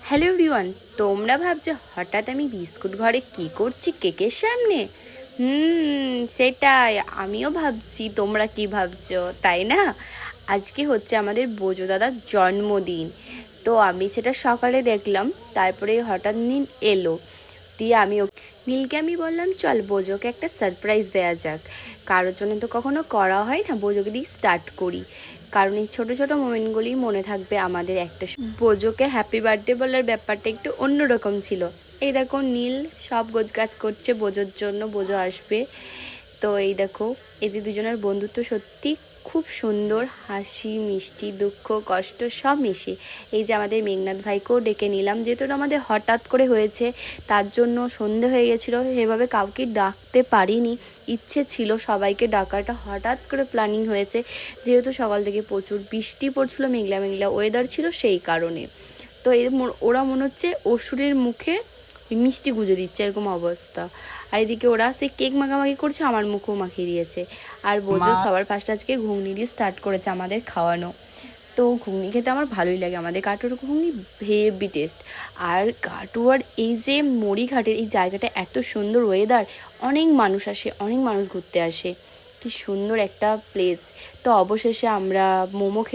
Hello everyone, তোমরা ভাবছো হঠাৎ আমি বিস্কুট ঘরে কি করছি কেকের সামনে। সেটাই আমিও ভাবছি, তোমরা কি ভাবছো তাই না? আজকে হচ্ছে আমাদের বোজো দাদার জন্মদিন। তো আমি সেটা সকালে দেখলাম, তারপরে হঠাৎ নীল এলো। দিয়ে নীলকে আমি বললাম চল বোজোকে একটা সারপ্রাইজ দেওয়া যাক। কারোর জন্য তো কখনো করা হয় না, বোজোকে দিয়ে স্টার্ট করি, কারণ এই ছোটো ছোটো মোমেন্টগুলি মনে থাকবে আমাদের। বোজোকে হ্যাপি বার্থডে বলার ব্যাপারটা একটু অন্যরকম ছিল। এই দেখো নীল সব গোছগাছ করছে বোজোর জন্য, বোজো আসবে। তো এই দেখো এদের দুজনের বন্ধুত্ব সত্যি খুব সুন্দর, হাসি মিষ্টি দুঃখ কষ্ট সব মিশে। এই যে আমাদের মেঘনাথ ভাইকেও ডেকে নিলাম, যেহেতু আমাদের হঠাৎ করে হয়েছে, তার জন্য সন্ধে হয়ে গেছিলো, সেভাবে কাউকে ডাকতে পারিনি। ইচ্ছে ছিল সবাইকে ডাকাটা, হঠাৎ করে প্ল্যানিং হয়েছে, যেহেতু সকাল থেকে প্রচুর বৃষ্টি পড়ছিল, মেঘলা মেঘলা ওয়েদার ছিল সেই কারণে। তো ওরা মনে হচ্ছে অসুরের মুখে মিষ্টি গুঁজে দিচ্ছে, এরকম অবস্থা। আর এদিকে ওরা সে কেক মাখামাখি করছে, আমার মুখেও মাখিয়ে দিয়েছে। আর বোঝো সবার ফার্স্ট আজকে ঘুগনি দিয়ে স্টার্ট করেছে আমাদের খাওয়ানো। তো ঘুগনি খেতে আমার ভালোই লাগে, আমাদের কাটুয়ার ঘুগনি হেভি টেস্ট। আর কাটুয়ার এই যে মরিঘাটের এই জায়গাটা এত সুন্দর, ওয়েদার, অনেক মানুষ আসে, অনেক মানুষ ঘুরতে আসে, কি সুন্দর একটা প্লেস। তো অবশেষে আমরা মোমো